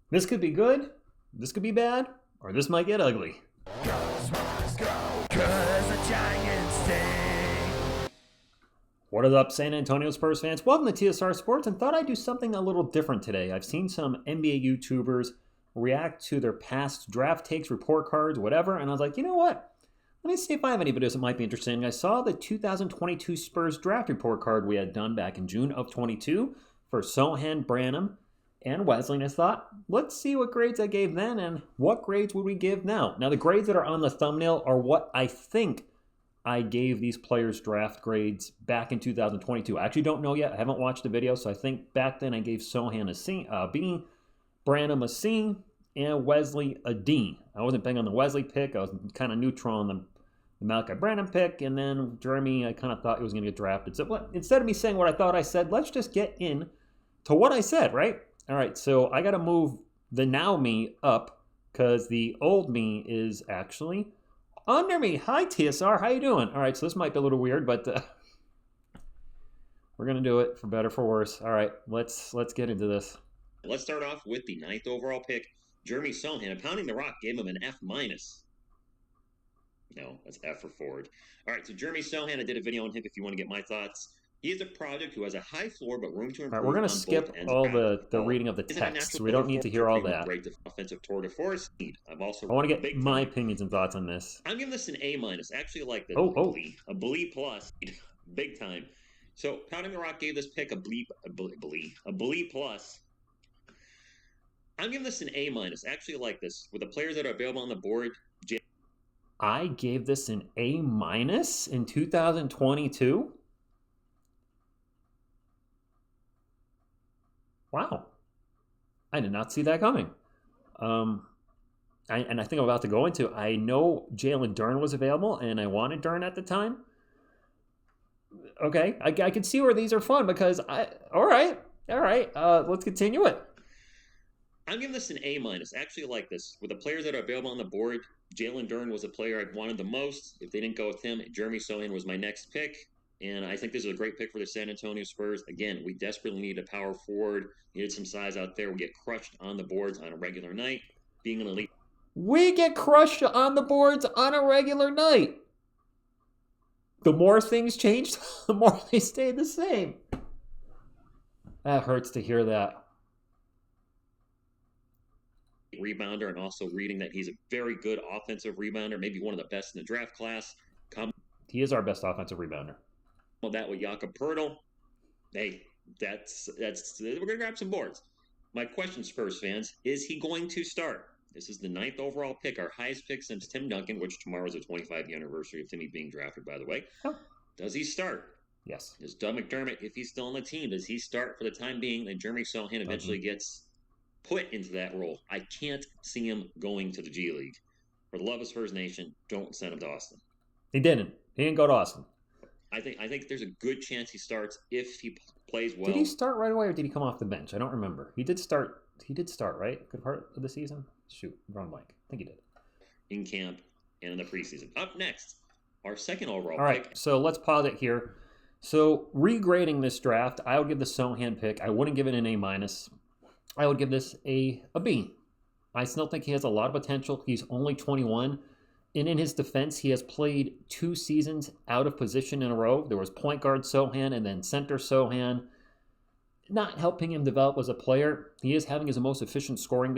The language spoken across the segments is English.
This could be good, this could be bad, or this might get ugly. What is up, San Antonio Spurs fans? Welcome to TSR Sports, and thought I'd do something a little different today. I've seen some NBA YouTubers react to their past draft takes, report cards, whatever, and I was like, you know what? Let me see if I have any videos that might be interesting. I saw the 2022 Spurs draft report card we had done back in June of 22 for Sochan, Branham, and Wesley, and I thought, let's see what grades I gave then and what grades would we give now. Now, the grades that are on the thumbnail are what I think I gave these players draft grades back in 2022. I actually don't know yet. I haven't watched the video, so I think back then I gave Sochan a C, B, Branham a C, and Wesley a D. I wasn't big on the Wesley pick. I was kind of neutral on the Malaki Branham pick, and then Jeremy, I kind of thought he was going to get drafted. So instead of me saying what I thought I said, let's just get in to what I said, right? All right, so I got to move the now me up because the old me is actually under me. Hi, TSR. How you doing? All right, so this might be a little weird, but we're going to do it for better, for worse. All right, let's get into this. Let's start off with the 9th overall pick, Jeremy Sochan. Pounding the Rock gave him an F-. No, that's F for forward. All right, so Jeremy Sochan, I did a video on him if you want to get my thoughts. He is a project who has a high floor but room to improve. All right, we're going to skip all the reading of the text, so we don't need to hear all that. Great offensive tour de force. I want to get my opinions and thoughts on this. I'm giving this an A-. Actually, I like this. A B plus, big time. So Pounding the Rock gave this pick a B plus. I'm giving this an A-. Actually, I like this. With the players that are available on the board, I gave this an A- in 2022. Wow. I did not see that coming. And I think I'm about to go into, I know Jalen Duren was available, and I wanted Duren at the time. Okay, I can see where these are fun because all right, let's continue it. I'm giving this an A-. Actually, I like this. With the players that are available on the board, Jalen Duren was a player I wanted the most. If they didn't go with him, Jeremy Sochan was my next pick. And I think this is a great pick for the San Antonio Spurs. Again, we desperately need a power forward. Needed some size out there. We get crushed on the boards on a regular night. Being an elite. We get crushed on the boards on a regular night. The more things changed, the more they stayed the same. That hurts to hear that. Rebounder, and also reading that he's a very good offensive rebounder, maybe one of the best in the draft class. He is our best offensive rebounder. Well, that with Jakob Poeltl. Hey, that's we're gonna grab some boards. My question, Spurs fans, is he going to start? This is the 9th overall pick, our highest pick since Tim Duncan, which tomorrow is the 25th anniversary of Timmy being drafted, by the way. Oh. Does he start? Yes. Does Doug McDermott, if he's still on the team, does he start for the time being? Then Jeremy Sochan eventually gets put into that role. I can't see him going to the G League. For the love of Spurs Nation, don't send him to Austin. He didn't. He didn't go to Austin. I think there's a good chance he starts if he plays well. Did he start right away or did he come off the bench? I don't remember. He did start, right? Good part of the season? Shoot, wrong blank. I think he did. In camp and in the preseason. Up next, our 2nd overall pick. All right, so let's pause it here. So regrading this draft, I would give the Sochan pick. I wouldn't give it an A-. I would give this a B. I still think he has a lot of potential. He's only 21. And in his defense, he has played 2 seasons out of position in a row. There was point guard Sochan and then center Sochan. Not helping him develop as a player. He is having his most efficient scoring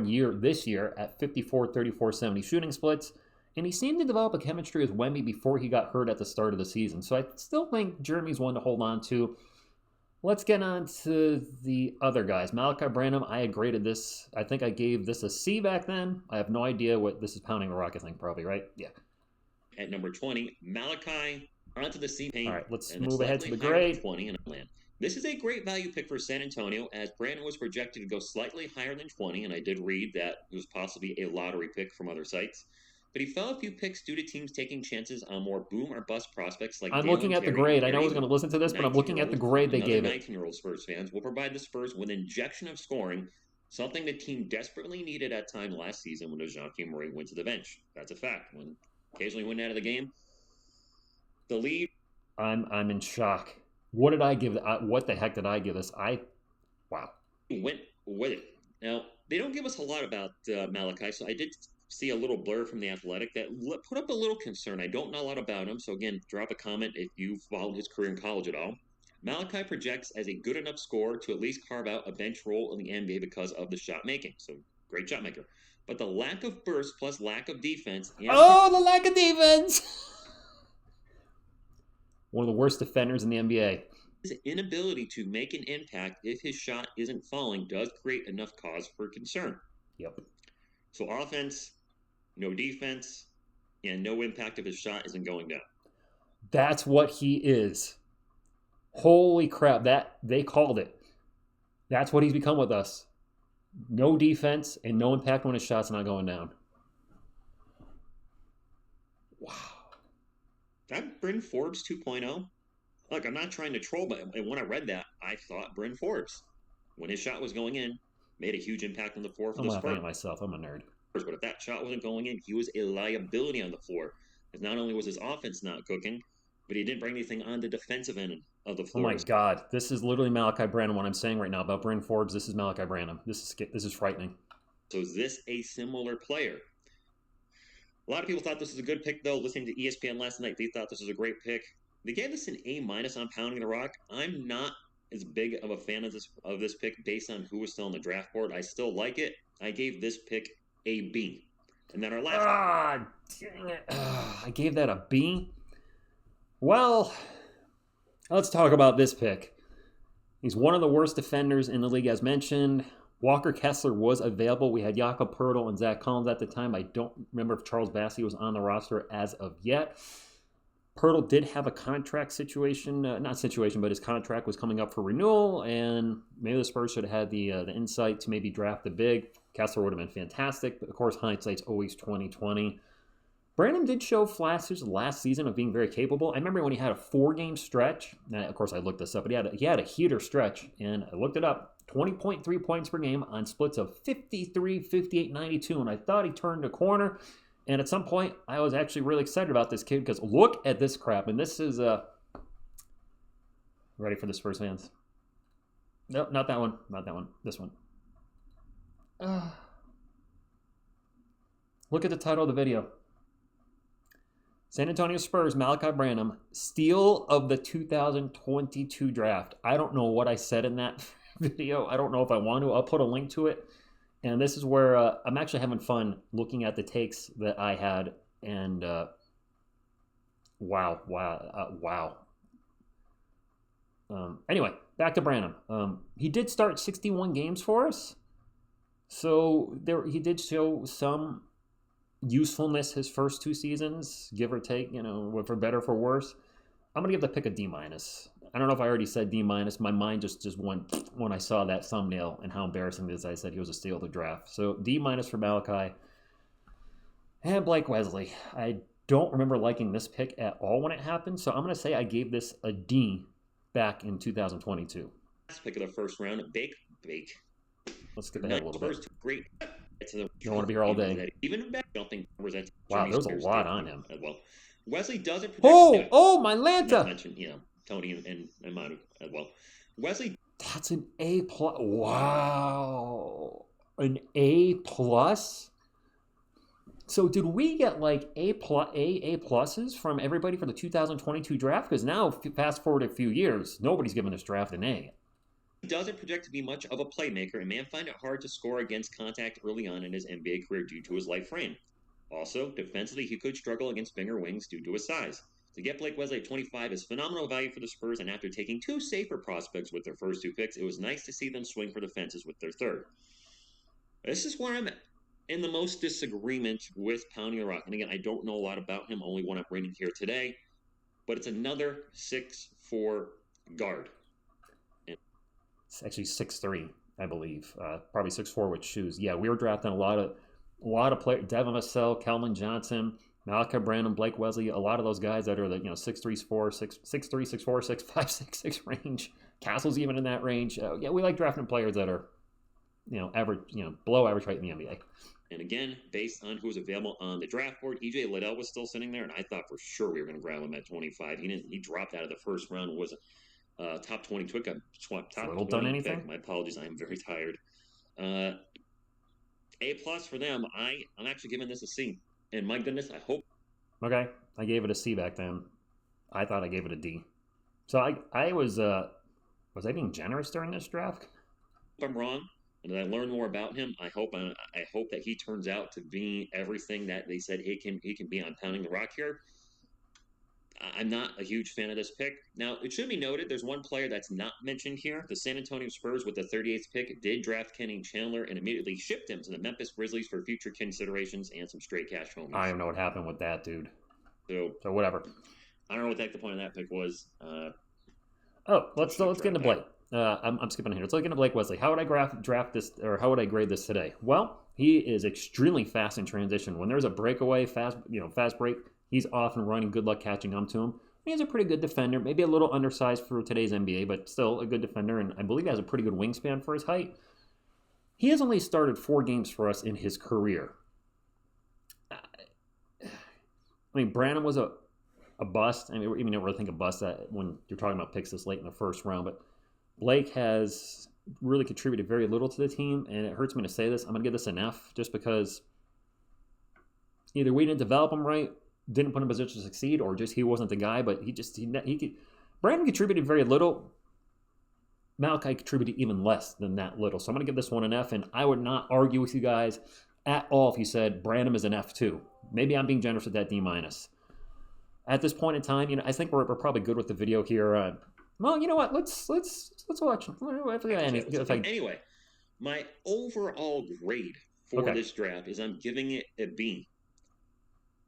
year this year at 54, 34, 70 shooting splits. And he seemed to develop a chemistry with Wemby before he got hurt at the start of the season. So I still think Jeremy's one to hold on to. Let's get on to the other guys. Malaki Branham, I had graded this. I think I gave this a C back then. I have no idea what this is. Pounding the Rock, I think, probably, right? Yeah. At number 20, Malaki onto the C paint. All right, let's move ahead to the grade. 20 in Atlanta. This is a great value pick for San Antonio, as Brandon was projected to go slightly higher than 20, and I did read that it was possibly a lottery pick from other sites. But he fell a few picks due to teams taking chances on more boom or bust prospects like I'm looking at the grade. I know I was going to listen to this, but I'm looking at the grade they gave it. 19-year-old Spurs fans will provide the Spurs with an injection of scoring, something the team desperately needed at time last season when Dejounte Murray went to the bench. That's a fact. When occasionally went out of the game, the lead. I'm in shock. What did I give? What the heck did I give this? Wow. Went with it. Now, they don't give us a lot about Malaki, so I did see a little blur from The Athletic that put up a little concern. I don't know a lot about him, so again, drop a comment if you followed his career in college at all. Malaki projects as a good enough scorer to at least carve out a bench role in the NBA because of the shot making. So, great shot maker. But the lack of burst plus lack of defense and Oh, the lack of defense! One of the worst defenders in the NBA. his inability to make an impact if his shot isn't falling does create enough cause for concern. Yep. So offense, no defense, and no impact if his shot isn't going down. That's what he is. Holy crap, that they called it. That's what he's become with us. No defense and no impact when his shot's not going down. Wow. That Bryn Forbes 2.0. Look, I'm not trying to troll, but when I read that, I thought Bryn Forbes, when his shot was going in, made a huge impact on the floor for I'm the laughing Spurs. at myself. I'm a nerd. But if that shot wasn't going in, he was a liability on the floor. Because not only was his offense not cooking, but he didn't bring anything on the defensive end of the Oh floor. my God. This is literally Malaki Branham, what I'm saying right now about Bryn Forbes. This is Malaki Branham. This is frightening. So is this a similar player? A lot of people thought this was a good pick, though. Listening to ESPN last night, they thought this was a great pick. They gave this an A- on Pounding the Rock. I'm not as big of a fan of this pick based on who was still on the draft board. I still like it. I gave this pick a B. And then our last. Dang it. I gave that a B. Well, let's talk about this pick. He's one of the worst defenders in the league, as mentioned. Walker Kessler was available. We had Jakob Poeltl and Zach Collins at the time. I don't remember if Charles Bassey was on the roster as of yet. Poeltl did have a contract situation, but his contract was coming up for renewal, and maybe the Spurs should have had the insight to maybe draft the big. Kessler would have been fantastic, but of course, hindsight's always 2020. Branham did show flashes last season of being very capable. I remember when he had a 4-game stretch. Of course, I looked this up, but he had a heater stretch, and I looked it up. 20.3 points per game on splits of 53, 58, 92, and I thought he turned a corner. And at some point, I was actually really excited about this kid because look at this crap. And this is ready for the Spurs fans. Nope, not that one. Not that one. This one. Look at the title of the video. San Antonio Spurs, Malaki Branham, steal of the 2022 draft. I don't know what I said in that video. I don't know if I want to. I'll put a link to it. And this is where I'm actually having fun looking at the takes that I had. And wow. Anyway, back to Branham. He did start 61 games for us. So he did show some usefulness his first 2 seasons, give or take, for better or for worse. I'm going to give the pick a D-. I don't know if I already said D-. My mind just went when I saw that thumbnail and how embarrassing it is. I said he was a steal of the draft. So D- for Malaki. And Blake Wesley. I don't remember liking this pick at all when it happened. So I'm going to say I gave this a D back in 2022. Last pick of the first round, Bake. Let's skip ahead a little bit. Great. You don't want to be here all day. Even back jumping represents. Wow, there's a lot on him. As well. Wesley doesn't predict. Oh, my Lanta. Mention, Tony and Manu as well. Wesley. That's an A+. Wow. An A+? So did we get like A pluses from everybody for the 2022 draft? Because now, fast forward a few years, nobody's giving this draft an A. He doesn't project to be much of a playmaker and may find it hard to score against contact early on in his NBA career due to his light frame. Also, defensively, he could struggle against bigger wings due to his size. To get Blake Wesley at 25 is phenomenal value for the Spurs, and after taking 2 safer prospects with their first 2 picks, it was nice to see them swing for the fences with their third. This is where I'm in the most disagreement with Pounding the Rock. And again, I don't know a lot about him, only one I'm reading here today, but it's another 6'4" guard. It's actually 6'3", I believe. Probably 6'4" with shoes. Yeah, we were drafting a lot of players. Devin Vassell, Kelvin Johnson, Malaki Branham, Blake Wesley. A lot of those guys that are the 6'3", 6'4", 6'5", 6'6" range. Castle's even in that range. Yeah, we like drafting players that are, average, below average height in the NBA. And again, based on who was available on the draft board, EJ Liddell was still sitting there, and I thought for sure we were going to grab him at 25. He dropped out of the first round. Was top 20 pick. Top 20 done anything? Pick. My apologies. I am very tired. A+ for them. I'm actually giving this a C. And my goodness, I hope Okay, I gave it a C back then. I thought I gave it a D. So I was I being generous during this draft? I'm wrong. And as I learn more about him, I hope that he turns out to be everything that they said he can be on Pounding the Rock here. I'm not a huge fan of this pick. Now, it should be noted there's one player that's not mentioned here. The San Antonio Spurs, with the 38th pick, did draft Kenny Chandler and immediately shipped him to the Memphis Grizzlies for future considerations and some straight cash I homies. don't know what happened with that dude. So whatever. I don't know what the heck the point of that pick was. Let's get into Blake. I'm skipping here. Let's look into Blake Wesley. How would I draft this, or how would I grade this today? Well, he is extremely fast in transition. When there's a breakaway, fast break, he's off and running. Good luck catching up to him. He's a pretty good defender, maybe a little undersized for today's NBA, but still a good defender, and I believe he has a pretty good wingspan for his height. He has only started 4 games for us in his career. I mean, Branham was a bust. I mean, we never really think of bust that when you're talking about picks this late in the first round, but Blake has really contributed very little to the team, and it hurts me to say this. I'm going to give this an F just because either we didn't develop him right, didn't put him in a position to succeed, or just he wasn't the guy, but Brandon contributed very little. Malaki contributed even less than that little. So I'm going to give this one an F, and I would not argue with you guys at all if you said Branham is an F too. Maybe I'm being generous with that D-. At this point in time, I think we're probably good with the video here. Well, you know what? Let's watch. Anyway, my overall grade for this draft is I'm giving it a B.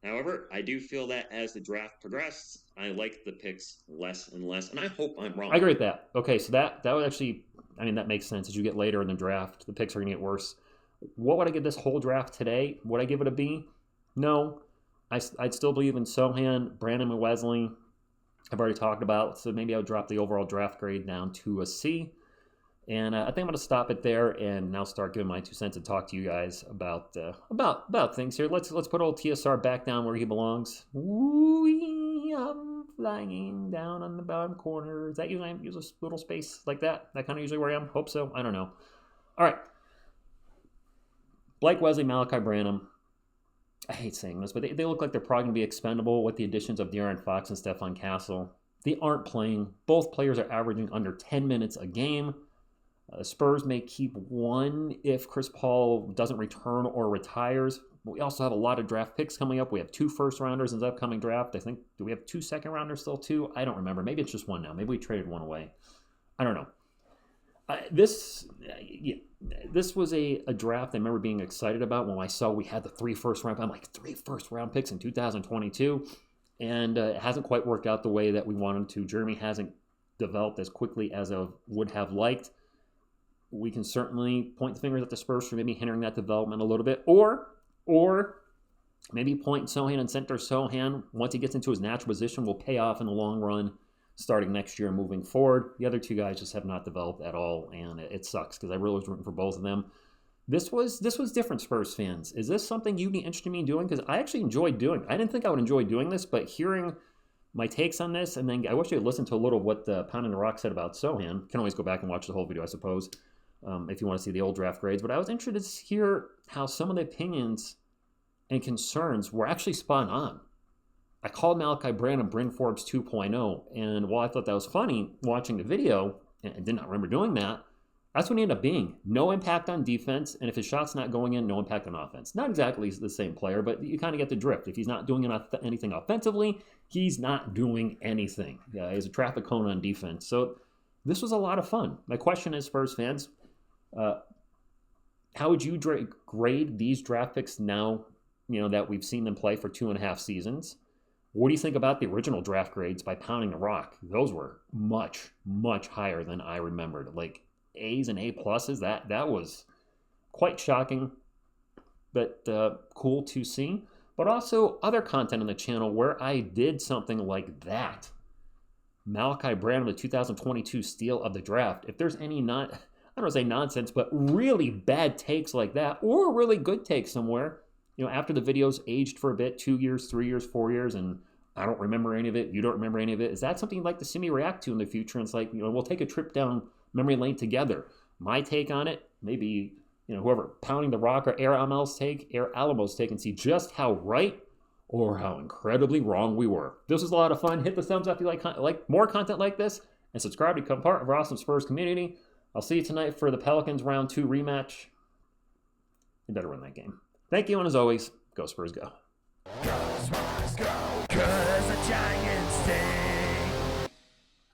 However, I do feel that as the draft progressed, I like the picks less and less, and I hope I'm wrong. I agree with that. Okay, so that would actually, that makes sense. As you get later in the draft, the picks are going to get worse. What would I give this whole draft today? Would I give it a B? No. I'd still believe in Sochan, Branham, and Wesley. I've already talked about, so maybe I would drop the overall draft grade down to a C. And I think I'm going to stop it there and now start giving my 2 cents and talk to you guys about things here. Let's put old TSR back down where he belongs. Ooh, I'm flying down on the bottom corner. Is that usually I use a little space like that? That kind of usually where I am? Hope so. I don't know. All right. Blake Wesley, Malaki Branham. I hate saying this, but they look like they're probably going to be expendable with the additions of De'Aaron Fox and Stephon Castle. They aren't playing. Both players are averaging under 10 minutes a game. Spurs may keep one if Chris Paul doesn't return or retires. But we also have a lot of draft picks coming up. We have 2 first-rounders in the upcoming draft. I think, do we have 2 second-rounders still too? I don't remember. Maybe it's just 1 now. Maybe we traded 1 away. I don't know. This was a draft I remember being excited about when I saw we had the 3 first-round. I'm like, 3 first-round picks in 2022. And it hasn't quite worked out the way that we wanted to. Jeremy hasn't developed as quickly as I would have liked. We can certainly point the fingers at the Spurs for maybe hindering that development a little bit, or maybe point Sochan and center Sochan once he gets into his natural position will pay off in the long run, starting next year and moving forward. The other 2 guys just have not developed at all, and it sucks because I really was rooting for both of them. This was different, Spurs fans. Is this something you'd be interested in me doing? Because I actually enjoyed doing. I didn't think I would enjoy doing this, but hearing my takes on this, and then I wish you had listened to a little of what Pounding the Rock said about Sochan. You can always go back and watch the whole video, I suppose. If you want to see the old draft grades. But I was interested to hear how some of the opinions and concerns were actually spot on. I called Malaki Branham Bryn Forbes 2.0, and while I thought that was funny watching the video, and I did not remember doing that, that's what he ended up being. No impact on defense, and if his shot's not going in, no impact on offense. Not exactly the same player, but you kind of get the drift. If he's not doing anything offensively, he's not doing anything. He's a traffic cone on defense. So this was a lot of fun. My question is, Spurs fans, how would you grade these draft picks now, that we've seen them play for 2.5 seasons? What do you think about the original draft grades by Pounding the Rock? Those were much, much higher than I remembered. Like A's and A+. That was quite shocking, but cool to see. But also other content on the channel where I did something like that. Malaki Branham, the 2022 steal of the draft. If there's any I don't want to say nonsense, but really bad takes like that, or a really good take somewhere, after the video's aged for a bit, 2 years, 3 years, 4 years, and I don't remember any of it, you don't remember any of it, is that something you'd like to see me react to in the future? And it's like, we'll take a trip down memory lane together. My take on it, maybe, whoever pounding the rock or Air Alamo's take and see just how right or how incredibly wrong we were. This was a lot of fun. Hit the thumbs up if you like more content like this, and subscribe to become part of our awesome Spurs community. I'll see you tonight for the Pelicans round 2 rematch. You better win that game. Thank you, and as always, go Spurs, go. Go Spurs, go. 'Cause the Giants stay.